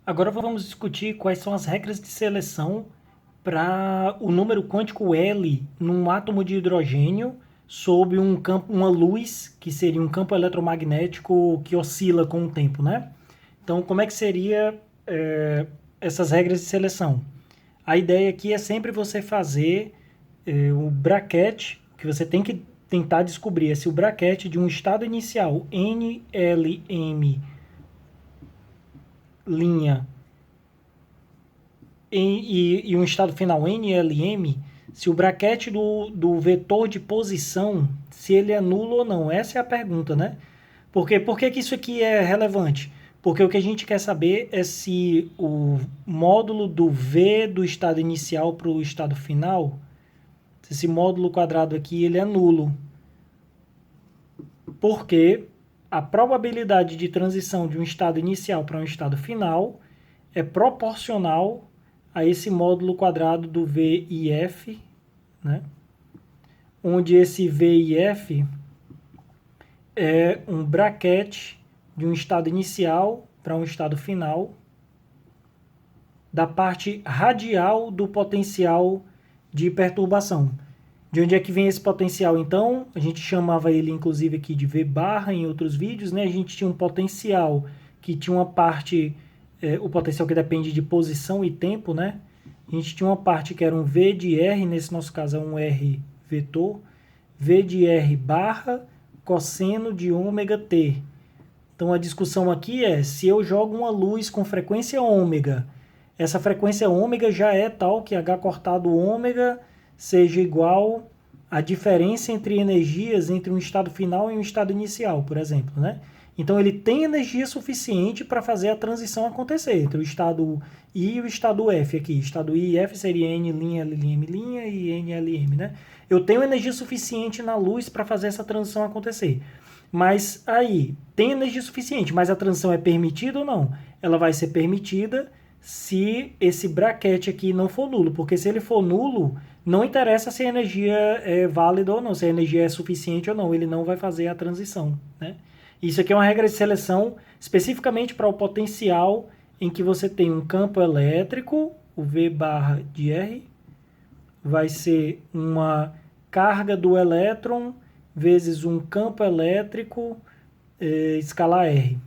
Agora vamos discutir quais são as regras de seleção para o número quântico L num átomo de hidrogênio sob um campo, uma luz, que seria um campo eletromagnético que oscila com o tempo, né? Então, como é que seria essas regras de seleção? A ideia aqui é sempre você fazer o bracket, que você tem que tentar descobrir é se o bracket de um estado inicial NLM linha e um estado final NLM, se o bracket do vetor de posição, se ele é nulo ou não. Essa é a pergunta, né? Por que isso aqui é relevante? Porque o que a gente quer saber é se o módulo do V do estado inicial para o estado final, se esse módulo quadrado aqui ele é nulo. Porque a probabilidade de transição de um estado inicial para um estado final é proporcional a esse módulo quadrado do V e F, né? Onde esse V e F é um bracket de um estado inicial para um estado final da parte radial do potencial de perturbação. De onde é que vem esse potencial, então? A gente chamava ele, inclusive, aqui de V barra em outros vídeos, né? A gente tinha um potencial que tinha uma parte, o potencial que depende de posição e tempo, né? A gente tinha uma parte que era um V de R, nesse nosso caso é um R vetor, V de R barra cosseno de ômega t. Então a discussão aqui é se eu jogo uma luz com frequência ômega, essa frequência ômega já é tal que H cortado ômega seja igual à diferença entre energias entre um estado final e um estado inicial, por exemplo, né? Então ele tem energia suficiente para fazer a transição acontecer entre o estado I e o estado F aqui. Estado I e F seria N', L', M' e NLM, né? Eu tenho energia suficiente na luz para fazer essa transição acontecer. Mas aí, tem energia suficiente, mas a transição é permitida ou não? Ela vai ser permitida se esse bracket aqui não for nulo, porque se ele for nulo, não interessa se a energia é válida ou não, se a energia é suficiente ou não, ele não vai fazer a transição, né? Isso aqui é uma regra de seleção especificamente para o potencial em que você tem um campo elétrico, o V barra de R, vai ser uma carga do elétron vezes um campo elétrico escalar R.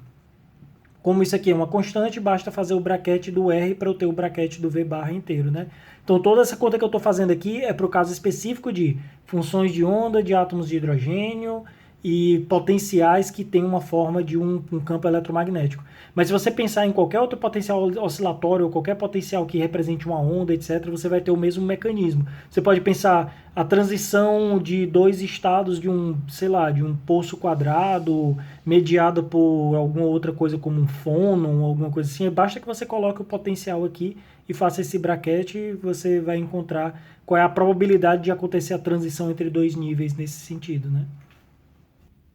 Como isso aqui é uma constante, basta fazer o bracket do R para eu ter o bracket do V barra inteiro, né? Então toda essa conta que eu estou fazendo aqui é para o caso específico de funções de onda de átomos de hidrogênio e potenciais que têm uma forma de um campo eletromagnético. Mas se você pensar em qualquer outro potencial oscilatório ou qualquer potencial que represente uma onda, etc., você vai ter o mesmo mecanismo. Você pode pensar a transição de dois estados de um, sei lá, de um poço quadrado mediada por alguma outra coisa como um fônon, alguma coisa assim. Basta que você coloque o potencial aqui e faça esse bracket e você vai encontrar qual é a probabilidade de acontecer a transição entre dois níveis nesse sentido, né?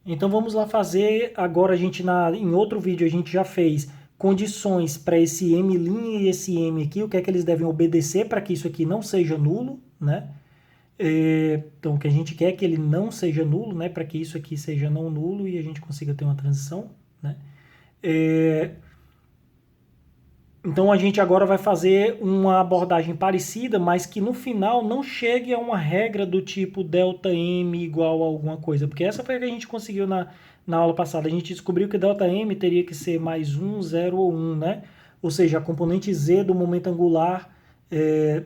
Então vamos lá fazer, agora a gente em outro vídeo a gente já fez condições para esse M' e esse M aqui, o que é que eles devem obedecer para que isso aqui não seja nulo, né? Então o que a gente quer é que ele não seja nulo, né? Para que isso aqui seja não nulo e a gente consiga ter uma transição, né? Então a gente agora vai fazer uma abordagem parecida, mas que no final não chegue a uma regra do tipo ΔM igual a alguma coisa, porque essa foi a que a gente conseguiu na aula passada. A gente descobriu que ΔM teria que ser mais 1, 0 ou 1, né? Ou seja, a componente Z do momento angular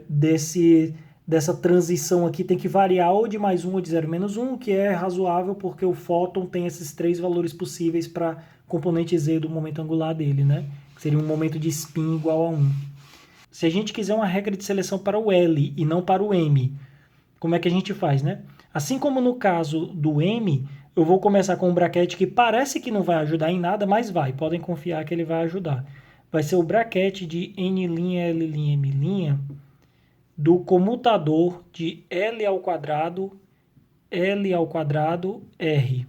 dessa transição aqui tem que variar ou de mais 1 ou de 0 menos 1, que é razoável porque o fóton tem esses três valores possíveis para componente Z do momento angular dele, né? Seria um momento de spin igual a 1. Se a gente quiser uma regra de seleção para o L e não para o M, como é que a gente faz, né? Assim como no caso do M, eu vou começar com um bracket que parece que não vai ajudar em nada, mas vai. Podem confiar que ele vai ajudar. Vai ser o bracket de N', L', M' do comutador de L ao quadrado R.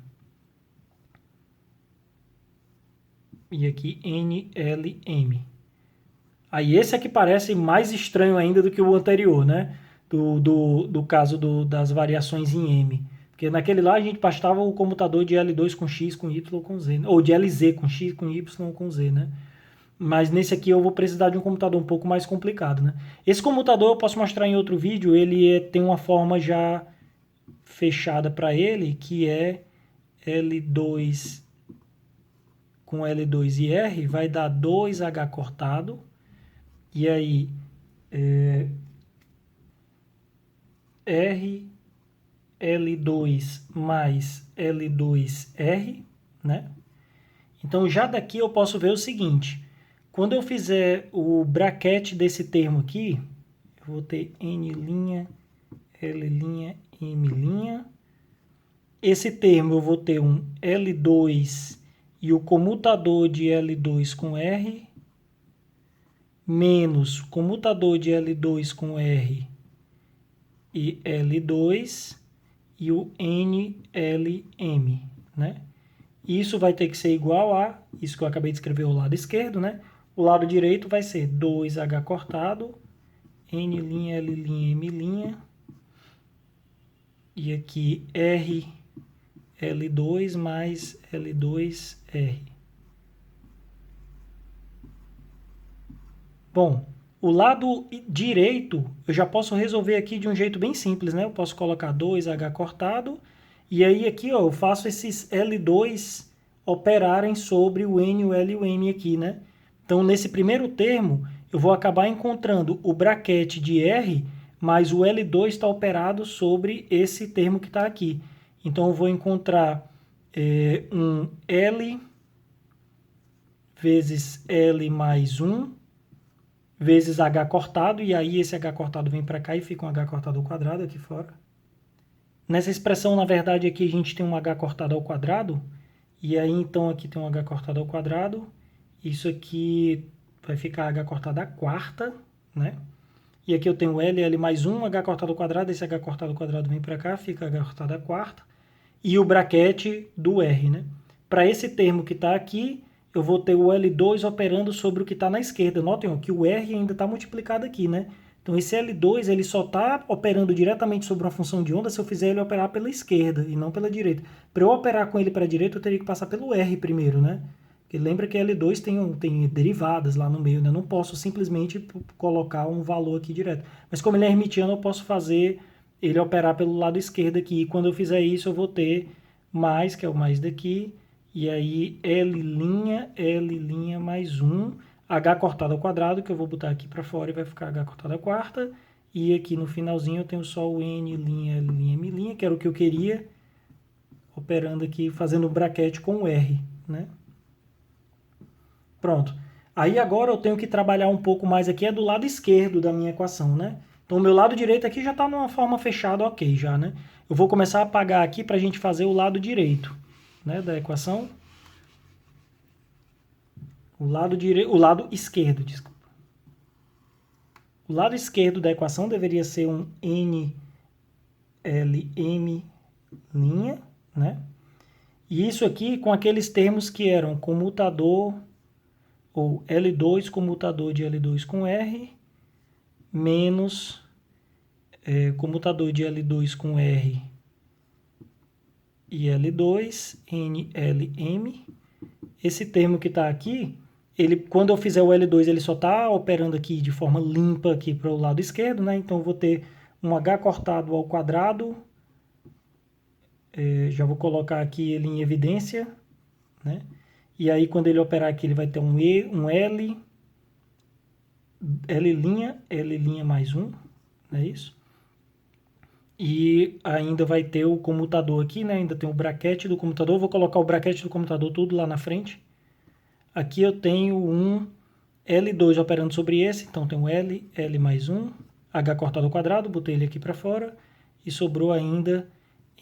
E aqui NLM. Aí esse aqui parece mais estranho ainda do que o anterior, né? Do caso das variações em M. Porque naquele lá a gente bastava o comutador de L2 com X, com Y, com Z. Ou de LZ com X, com Y, com Z, né? Mas nesse aqui eu vou precisar de um computador um pouco mais complicado, né? Esse computador eu posso mostrar em outro vídeo, tem uma forma já fechada para ele, que é L2 com L2 e R, vai dar 2H cortado, e aí R, L2 mais L2R, né? Então já daqui eu posso ver o seguinte, quando eu fizer o bracket desse termo aqui, eu vou ter N', L', M'. Esse termo eu vou ter um L2 e o comutador de L2 com R, menos comutador de L2 com R e L2 e o NLM, né? Isso vai ter que ser igual a, isso que eu acabei de escrever, o lado esquerdo, né? O lado direito vai ser 2H cortado, N', L', M', e aqui R, L2 mais L2R. Bom, o lado direito eu já posso resolver aqui de um jeito bem simples, né? Eu posso colocar 2H cortado, e aí aqui ó, eu faço esses L2 operarem sobre o N, o L e o M aqui, né? Então, nesse primeiro termo, eu vou acabar encontrando o bracket de R, mas o L2 está operado sobre esse termo que está aqui. Então, eu vou encontrar um L vezes L mais 1, vezes H cortado, e aí esse H cortado vem para cá e fica um H cortado ao quadrado aqui fora. Nessa expressão, na verdade, aqui a gente tem um H cortado ao quadrado, e aí então aqui tem um H cortado ao quadrado, isso aqui vai ficar H cortado à quarta, né? E aqui eu tenho L mais 1, H cortado ao quadrado, esse H cortado ao quadrado vem para cá, fica H cortado à quarta, e o bracket do R, né? Para esse termo que está aqui, eu vou ter o L2 operando sobre o que está na esquerda. Notem ó, que o R ainda está multiplicado aqui, né? Então esse L2 ele só está operando diretamente sobre uma função de onda se eu fizer ele operar pela esquerda e não pela direita. Para eu operar com ele para a direita, eu teria que passar pelo R primeiro, né? Porque lembra que L2 tem derivadas lá no meio, né? Eu não posso simplesmente colocar um valor aqui direto. Mas como ele é hermitiano, eu posso fazer ele operar pelo lado esquerdo aqui. E quando eu fizer isso, eu vou ter mais, que é o mais daqui, e aí L' mais 1, H cortado ao quadrado, que eu vou botar aqui para fora e vai ficar H cortado à quarta. E aqui no finalzinho eu tenho só o N', L', M', que era o que eu queria, operando aqui, fazendo o bracket com o R, né? Pronto. Aí agora eu tenho que trabalhar um pouco mais aqui, é do lado esquerdo da minha equação, né? Então o meu lado direito aqui já está numa forma fechada, ok já, né? Eu vou começar a apagar aqui para a gente fazer o lado direito, né, da equação. O lado esquerdo, desculpa. O lado esquerdo da equação deveria ser um NLM', né? E isso aqui com aqueles termos que eram comutador, ou L2 comutador de L2 com R, menos comutador de L2 com R e L2, NLM. Esse termo que está aqui, quando eu fizer o L2, ele só está operando aqui de forma limpa aqui para o lado esquerdo, né? Então eu vou ter um H cortado ao quadrado, já vou colocar aqui ele em evidência, né? E aí quando ele operar aqui, ele vai ter um L, L' mais 1, não é isso? E ainda vai ter o comutador aqui, né? Ainda tem o bracket do comutador. Vou colocar o bracket do comutador tudo lá na frente. Aqui eu tenho um L2 operando sobre esse. Então tem um L mais 1, H cortado ao quadrado. Botei ele aqui para fora. E sobrou ainda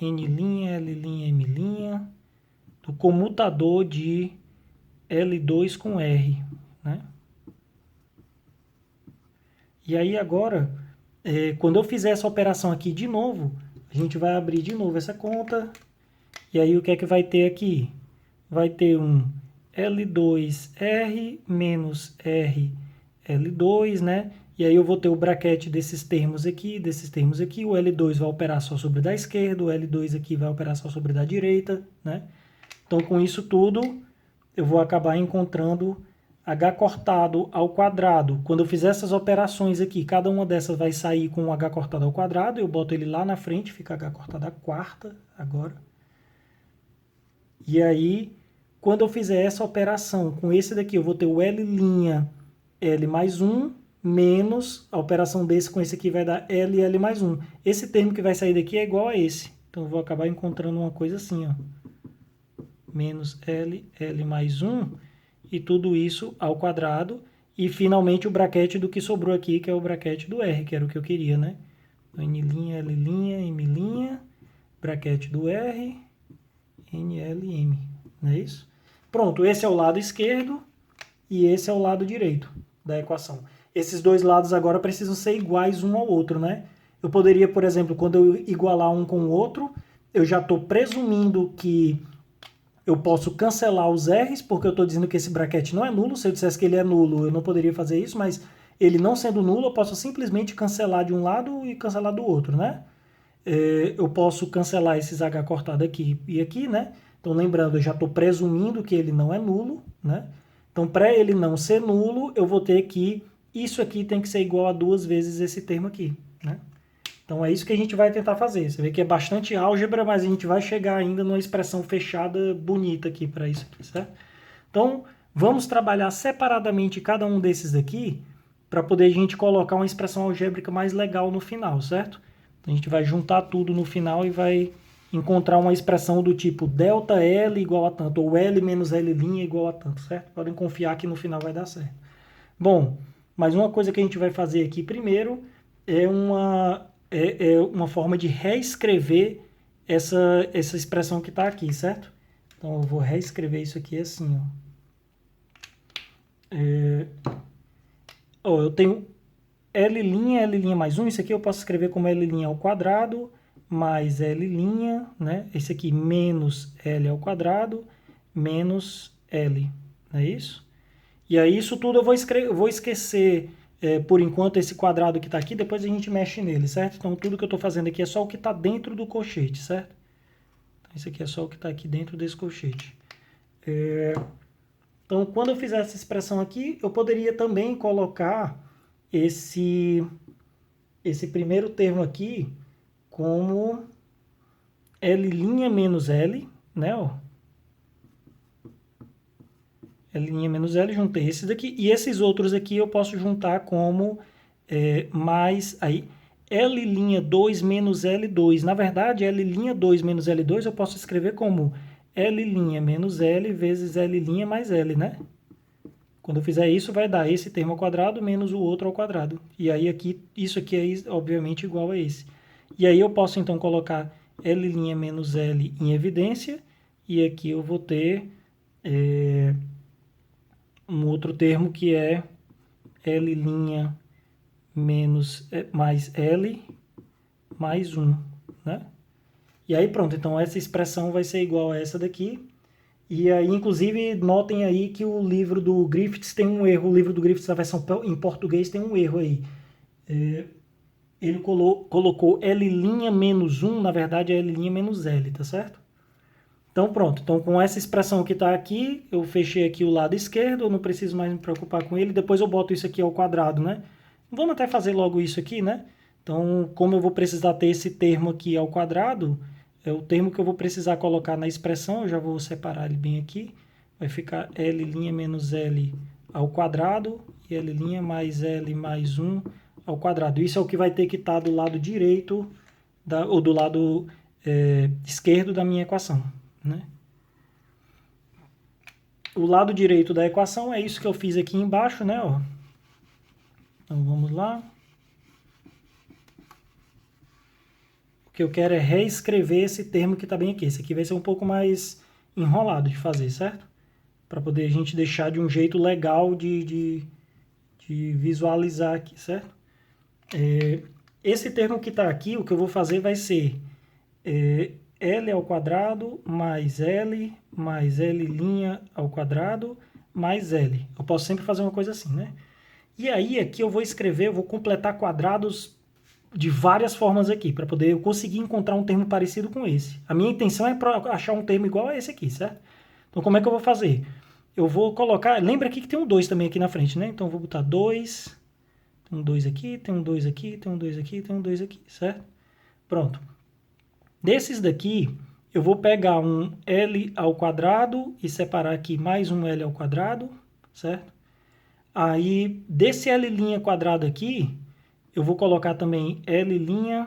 N', L', M', do comutador de L2 com R, né? E aí agora, quando eu fizer essa operação aqui de novo, a gente vai abrir de novo essa conta. E aí o que é que vai ter aqui? Vai ter um L2R menos RL2, né? E aí eu vou ter o bracket desses termos aqui, o L2 vai operar só sobre da esquerda, o L2 aqui vai operar só sobre da direita, né? Então com isso tudo, eu vou acabar encontrando h cortado ao quadrado. Quando eu fizer essas operações aqui, cada uma dessas vai sair com h cortado ao quadrado. Eu boto ele lá na frente, fica h cortado à quarta agora. E aí, quando eu fizer essa operação com esse daqui, eu vou ter o L' L mais 1 menos a operação desse com esse aqui vai dar L mais 1. Esse termo que vai sair daqui é igual a esse. Então, eu vou acabar encontrando uma coisa assim, ó. Menos L mais 1 e tudo isso ao quadrado. E, finalmente, o braquete do que sobrou aqui, que é o braquete do R, que era o que eu queria, né? Então, N', L', M', braquete do R, N, L, M. Não é isso? Pronto, esse é o lado esquerdo e esse é o lado direito da equação. Esses dois lados agora precisam ser iguais um ao outro, né? Eu poderia, por exemplo, quando eu igualar um com o outro, eu já estou presumindo que eu posso cancelar os R's, porque eu estou dizendo que esse braquete não é nulo. Se eu dissesse que ele é nulo, eu não poderia fazer isso, mas ele não sendo nulo, eu posso simplesmente cancelar de um lado e cancelar do outro, né? Eu posso cancelar esses H cortado aqui e aqui, né? Então, lembrando, eu já estou presumindo que ele não é nulo, né? Então, para ele não ser nulo, eu vou ter que... Isso aqui tem que ser igual a 2 vezes esse termo aqui, né? Então, é isso que a gente vai tentar fazer. Você vê que é bastante álgebra, mas a gente vai chegar ainda numa expressão fechada bonita aqui para isso aqui, certo? Então, vamos trabalhar separadamente cada um desses aqui para poder a gente colocar uma expressão algébrica mais legal no final, certo? Então, a gente vai juntar tudo no final e vai encontrar uma expressão do tipo ΔL igual a tanto, ou L menos L' igual a tanto, certo? Podem confiar que no final vai dar certo. Bom, mas uma coisa que a gente vai fazer aqui primeiro é uma forma de reescrever essa expressão que está aqui, certo? Então, eu vou reescrever isso aqui assim, ó. Eu tenho L' mais 1, isso aqui eu posso escrever como L' ao quadrado, mais L', né? Esse aqui menos L ao quadrado, menos L, não é isso? E aí isso tudo eu vou esquecer por enquanto esse quadrado que está aqui, depois a gente mexe nele, certo? Então tudo que eu estou fazendo aqui é só o que está dentro do colchete, certo? Então isso aqui é só o que está aqui dentro desse colchete. Então quando eu fizer essa expressão aqui, eu poderia também colocar esse primeiro termo aqui como L' menos L, né? Ó. L' menos L, juntei esse daqui. E esses outros aqui eu posso juntar como mais... Aí, L'2 menos L2. Na verdade, L'2 menos L2 eu posso escrever como L' menos L vezes L' mais L, né? Quando eu fizer isso, vai dar esse termo ao quadrado menos o outro ao quadrado. E aí, aqui, isso aqui é, obviamente, igual a esse. E aí, eu posso, então, colocar L' menos L em evidência. E aqui eu vou ter um outro termo que é L' menos mais L mais 1, né? E aí, pronto. Então, essa expressão vai ser igual a essa daqui. E aí, inclusive, notem aí que o livro do Griffiths tem um erro. O livro do Griffiths, na versão em português, tem um erro aí. Ele colocou L' menos 1, na verdade é L' menos L, tá certo? Então, pronto. Então, com essa expressão que está aqui, eu fechei aqui o lado esquerdo, eu não preciso mais me preocupar com ele. Depois eu boto isso aqui ao quadrado, né? Vamos até fazer logo isso aqui, né? Então, como eu vou precisar ter esse termo aqui ao quadrado... É o termo que eu vou precisar colocar na expressão, eu já vou separar ele bem aqui. Vai ficar L' menos L ao quadrado e L' mais L mais 1 ao quadrado. Isso é o que vai ter que estar do lado direito ou do lado esquerdo da minha equação, né? O lado direito da equação é isso que eu fiz aqui embaixo, né? Ó. Então vamos lá. O que eu quero é reescrever esse termo que está bem aqui. Esse aqui vai ser um pouco mais enrolado de fazer, certo? Para poder a gente deixar de um jeito legal de visualizar aqui, certo? Esse termo que está aqui, o que eu vou fazer vai ser L ao quadrado mais L ao quadrado mais L. Eu posso sempre fazer uma coisa assim, né? E aí aqui eu vou escrever, eu vou completar quadrados de várias formas aqui, para poder eu conseguir encontrar um termo parecido com esse. A minha intenção é achar um termo igual a esse aqui, certo? Então, como é que eu vou fazer? eu vou colocar... Lembra aqui que tem um 2 também aqui na frente, né? Então, eu vou botar 2. Tem um 2 aqui, tem um 2 aqui, tem um 2 aqui, tem um 2 aqui, certo? Pronto. Desses daqui, eu vou pegar um L ao quadrado e separar aqui mais um L ao quadrado, certo? Aí, desse L' quadrado aqui, eu vou colocar também L'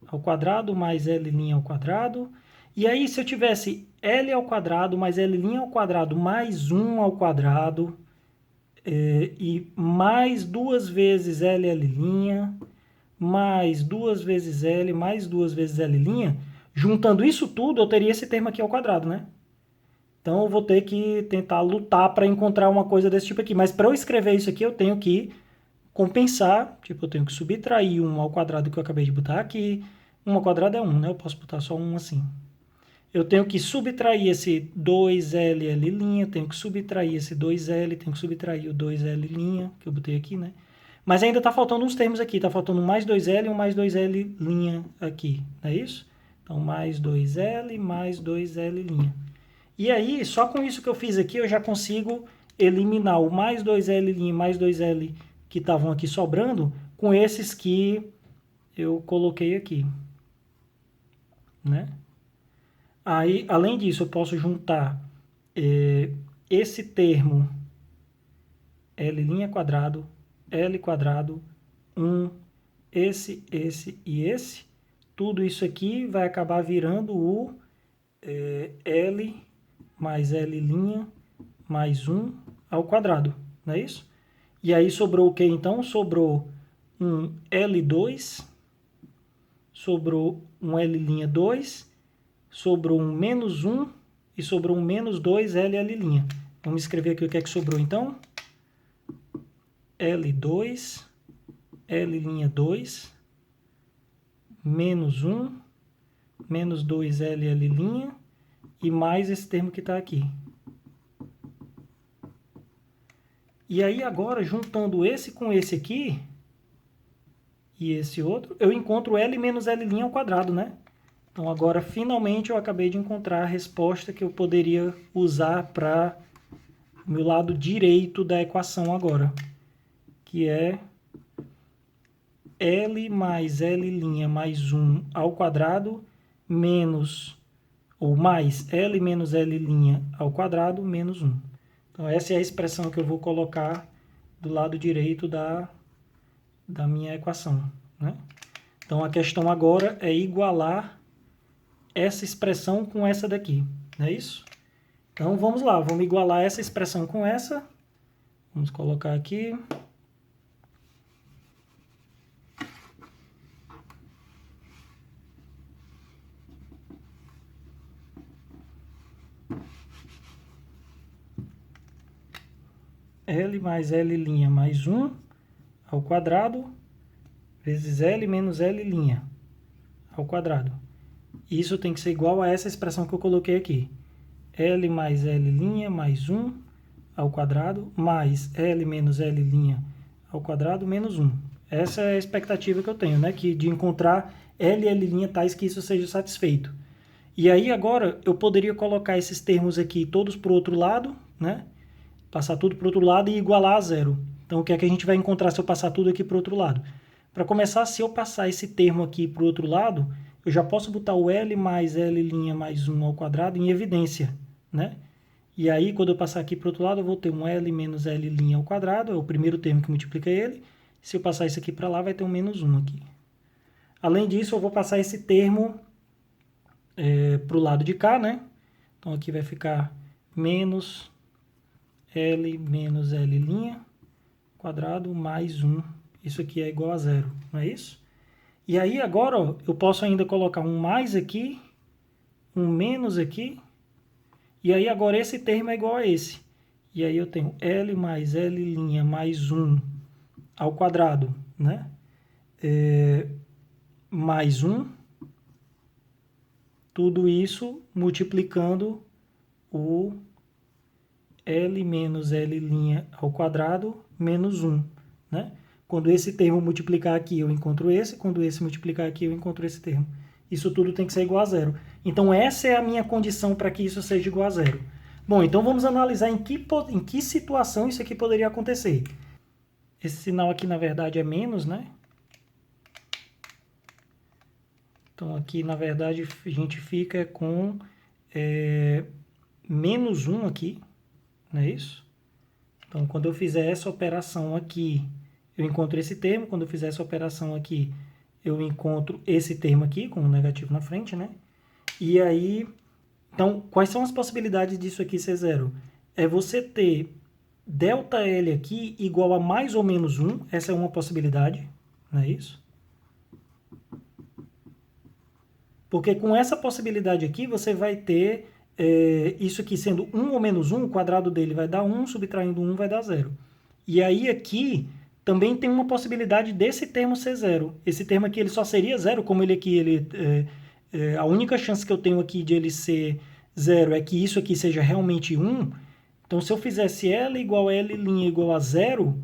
ao quadrado mais L' ao quadrado. E aí, se eu tivesse L ao quadrado mais L' ao quadrado mais 1 ao quadrado, e mais 2 vezes LL', mais 2 vezes L, mais 2 vezes L', juntando isso tudo, eu teria esse termo aqui ao quadrado, né? Então, eu vou ter que tentar lutar para encontrar uma coisa desse tipo aqui. Mas para eu escrever isso aqui, eu tenho que compensar. Tipo, eu tenho que subtrair 1 ao quadrado que eu acabei de botar aqui. 1 ao quadrado é 1, né? Eu posso botar só 1 assim. Eu tenho que subtrair esse 2LL', tenho que subtrair esse 2L, tenho que subtrair o 2L', que eu botei aqui, né? Mas ainda está faltando uns termos aqui. Está faltando um mais 2L e um mais 2L' aqui, não é isso? Então, mais 2L, mais 2L'. E aí, só com isso que eu fiz aqui, eu já consigo eliminar o mais 2L' e mais 2L que estavam aqui sobrando com esses que eu coloquei aqui, né? Aí, além disso, eu posso juntar esse termo L' quadrado, L quadrado, 1, esse e esse. Tudo isso aqui vai acabar virando o L mais L' mais 1 ao quadrado, não é isso? E aí sobrou o que então? Sobrou um L2, sobrou um L'2, sobrou um menos 1 e sobrou um menos 2 LL'. Vamos escrever aqui o que é que sobrou então. L2, L'2, menos 1, menos 2 LL' e mais esse termo que está aqui. E aí agora, juntando esse com esse aqui, e esse outro, eu encontro L menos L' ao quadrado, né? Então agora, finalmente, eu acabei de encontrar a resposta que eu poderia usar para o meu lado direito da equação agora, que é L mais L' mais 1 ao quadrado menos, ou mais L menos L' ao quadrado menos 1. Então, essa é a expressão que eu vou colocar do lado direito da minha equação, né? Então, a questão agora é igualar essa expressão com essa daqui, não é isso? Então, vamos lá, vamos igualar essa expressão com essa. Vamos colocar aqui. L mais L' mais 1 ao quadrado vezes L menos L' ao quadrado. Isso tem que ser igual a essa expressão que eu coloquei aqui. L mais L' mais 1 ao quadrado mais L menos L' ao quadrado menos 1. Essa é a expectativa que eu tenho, né? Que de encontrar L e L' tais que isso seja satisfeito. E aí agora eu poderia colocar esses termos aqui todos para o outro lado, né? Passar tudo para o outro lado e igualar a zero. Então, o que é que a gente vai encontrar se eu passar tudo aqui para o outro lado? Para começar, se eu passar esse termo aqui para o outro lado, eu já posso botar o L mais L' mais 1 ao quadrado em evidência, né? E aí, quando eu passar aqui para o outro lado, eu vou ter um L menos L' ao quadrado, é o primeiro termo que multiplica ele. Se eu passar isso aqui para lá, vai ter um menos 1 aqui. Além disso, eu vou passar esse termo para o lado de cá, né? Então, aqui vai ficar menos L menos L' quadrado mais 1. Isso aqui é igual a zero, não é isso? E aí agora ó, eu posso ainda colocar um mais aqui, um menos aqui, e aí agora esse termo é igual a esse. E aí eu tenho L mais L' mais 1 ao quadrado, né? Mais 1. Tudo isso multiplicando o L menos L' ao quadrado menos 1, né? Quando esse termo multiplicar aqui, eu encontro esse. Quando esse multiplicar aqui, eu encontro esse termo. Isso tudo tem que ser igual a zero. Então, essa é a minha condição para que isso seja igual a zero. Bom, então vamos analisar em que situação isso aqui poderia acontecer. Esse sinal aqui, na verdade, é menos, né? Então, aqui, na verdade, a gente fica com menos 1 aqui, não é isso? Então, quando eu fizer essa operação aqui, eu encontro esse termo. Quando eu fizer essa operação aqui, eu encontro esse termo aqui, com um negativo na frente, né? E aí, então, quais são as possibilidades disso aqui ser zero? É você ter ΔL aqui igual a mais ou menos 1, essa é uma possibilidade, não é isso? Porque com essa possibilidade aqui, você vai ter isso aqui sendo 1 ou menos 1, o quadrado dele vai dar 1, subtraindo 1 vai dar 0. E aí aqui também tem uma possibilidade desse termo ser 0. Esse termo aqui ele só seria 0, como ele aqui, a única chance que eu tenho aqui de ele ser 0 é que isso aqui seja realmente 1. Então, se eu fizesse L igual a L' igual a 0,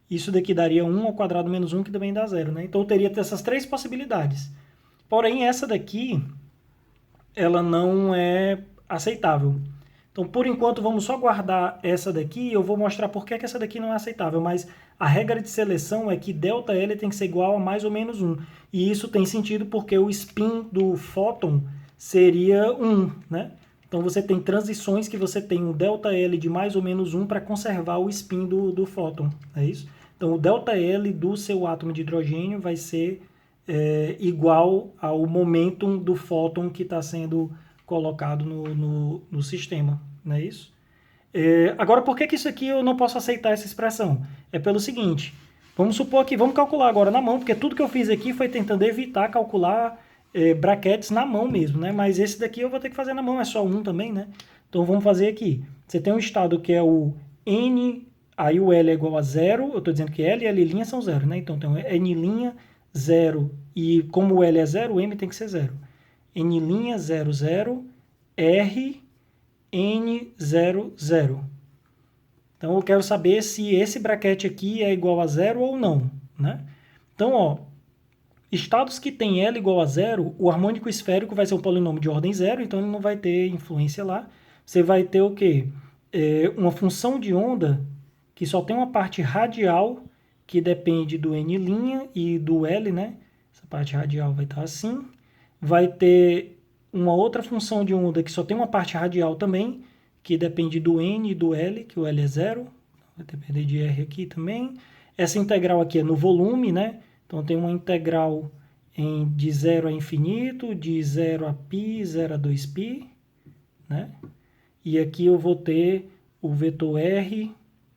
isso daqui daria 1 ao quadrado menos 1, que também dá 0, né? Então, eu teria essas três possibilidades. Porém, essa daqui, ela não é aceitável. Então, por enquanto, vamos só guardar essa daqui e eu vou mostrar por que essa daqui não é aceitável. Mas a regra de seleção é que ΔL tem que ser igual a mais ou menos 1. E isso tem sentido porque o spin do fóton seria 1, né? Então, você tem transições que você tem um ΔL de mais ou menos 1 para conservar o spin do fóton, é isso? Então, o ΔL do seu átomo de hidrogênio vai ser igual ao momentum do fóton que está sendo colocado no sistema, não é isso? Agora, por que isso aqui eu não posso aceitar essa expressão? É pelo seguinte, vamos supor que, vamos calcular agora na mão, porque tudo que eu fiz aqui foi tentando evitar calcular brackets na mão mesmo, né? Mas esse daqui eu vou ter que fazer na mão, é só um também, né? Então vamos fazer aqui. Você tem um estado que é o N, aí o L é igual a 0, eu estou dizendo que L e L' são 0, né? Então tem um N', 0, e como o L é 0, o M tem que ser 0. N', 0, 0, R, N, 0, 0. Então eu quero saber se esse bracket aqui é igual a 0 ou não, né? Então, ó, estados que tem L igual a 0, o harmônico esférico vai ser um polinômio de ordem 0, então ele não vai ter influência lá. Você vai ter o quê? Uma função de onda que só tem uma parte radial que depende do N' e do L, né? Essa parte radial vai estar assim. Vai ter uma outra função de onda que só tem uma parte radial também, que depende do N e do L, que o L é 0. Vai depender de R aqui também. Essa integral aqui é no volume, né? Então, tem uma integral de 0 a infinito, de 0 a π, 0 a 2π, né? E aqui eu vou ter o vetor R,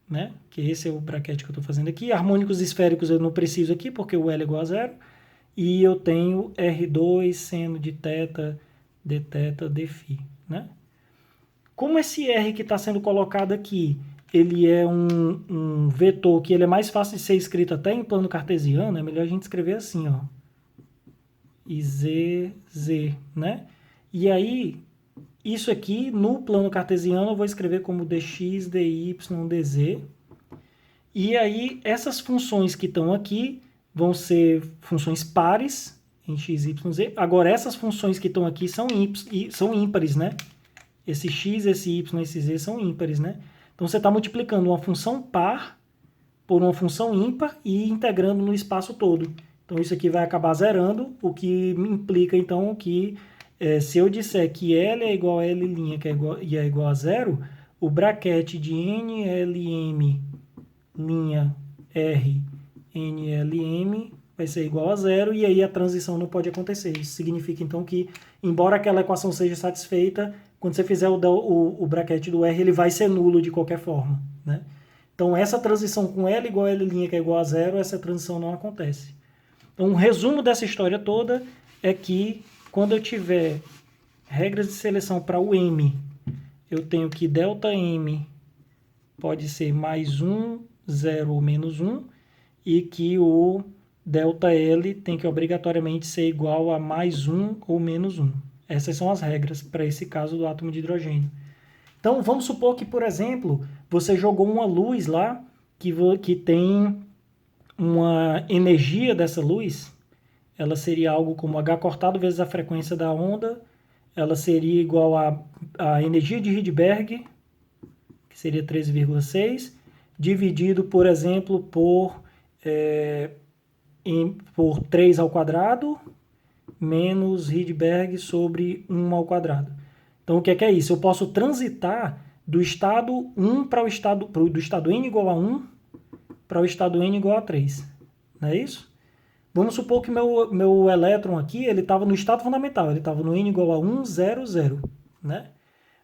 né? Que esse é o bracket que eu estou fazendo aqui. Harmônicos esféricos eu não preciso aqui, porque o L é igual a 0. E eu tenho R2 seno de θ, dθ, dφ, né? Como esse R que está sendo colocado aqui, ele é um vetor que ele é mais fácil de ser escrito até em plano cartesiano, é melhor a gente escrever assim, ó. IZZ, né? E aí, isso aqui, no plano cartesiano, eu vou escrever como dx, dy, dz. E aí, essas funções que estão aqui vão ser funções pares em x, y, z. Agora, essas funções que estão aqui são ímpares, né? Esse x, esse y, esse z são ímpares, né? Então, você está multiplicando uma função par por uma função ímpar e integrando no espaço todo. Então, isso aqui vai acabar zerando, o que me implica, então, que se eu disser que L é igual a L' e é igual a 0, o bracket de NLM' R NLM vai ser igual a 0, e aí a transição não pode acontecer. Isso significa, então, que, embora aquela equação seja satisfeita, quando você fizer o bracket do R, ele vai ser nulo de qualquer forma, né? Então, essa transição com L igual a L', que é igual a 0, essa transição não acontece. Então, um resumo dessa história toda é que, quando eu tiver regras de seleção para o M, eu tenho que ΔM pode ser mais 1, 0 ou menos 1, e que o ΔL tem que obrigatoriamente ser igual a mais 1 ou menos 1. Essas são as regras para esse caso do átomo de hidrogênio. Então, vamos supor que, por exemplo, você jogou uma luz lá que tem uma energia dessa luz, ela seria algo como h cortado vezes a frequência da onda, ela seria igual a energia de Rydberg seria 13,6, dividido, por exemplo, por 3 ao quadrado, menos Rydberg sobre 1 ao quadrado. Então, o que é isso? Eu posso transitar do estado 1 para o estado, do estado n igual a 1 para o estado n igual a 3. Não é isso? Vamos supor que meu elétron aqui, ele estava no estado fundamental, ele estava no n igual a 1, 0, 0, né?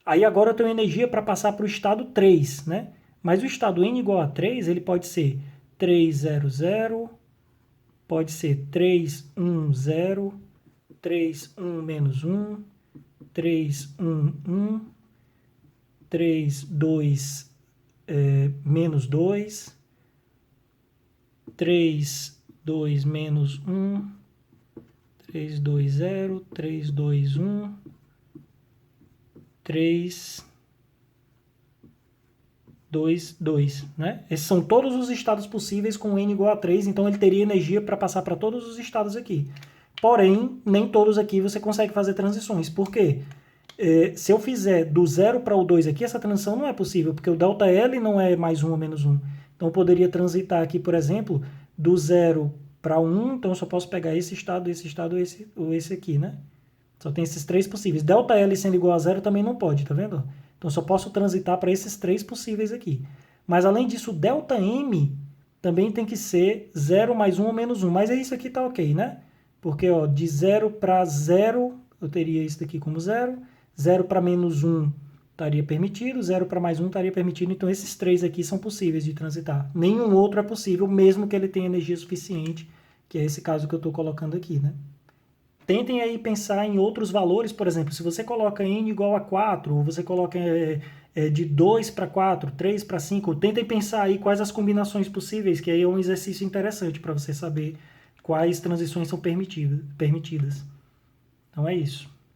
Aí agora eu tenho energia para passar para o estado 3, né? Mas o estado n igual a 3, ele pode ser 3, 0, 0, pode ser 3, 1, 0, 3, 1, menos 1, 3, 1, 1, 3, 2, menos 2, 3, 2, menos 1, 3, 2, 0, 3, 2, 1, 3, 2, 2, né? Esses são todos os estados possíveis com n igual a 3, então ele teria energia para passar para todos os estados aqui. Porém, nem todos aqui você consegue fazer transições. Por quê? Se eu fizer do 0 para o 2 aqui, essa transição não é possível, porque o ΔL não é mais 1 ou menos 1. Então eu poderia transitar aqui, por exemplo, do 0 para 1, então eu só posso pegar esse estado, ou esse aqui, né? Só tem esses três possíveis. ΔL sendo igual a 0 também não pode, tá vendo? Então só posso transitar para esses três possíveis aqui. Mas além disso, ΔM também tem que ser 0 mais 1 ou menos 1. Mas isso aqui tá ok, né? Porque ó, de 0 para 0, eu teria isso daqui como 0. 0 para menos 1 estaria permitido. 0 para mais 1 estaria permitido. Então esses três aqui são possíveis de transitar. Nenhum outro é possível, mesmo que ele tenha energia suficiente, que é esse caso que eu estou colocando aqui, né? Tentem aí pensar em outros valores, por exemplo, se você coloca n igual a 4, ou você coloca de 2 para 4, 3 para 5, tentem pensar aí quais as combinações possíveis, que aí é um exercício interessante para você saber quais transições são permitidas. Então é isso.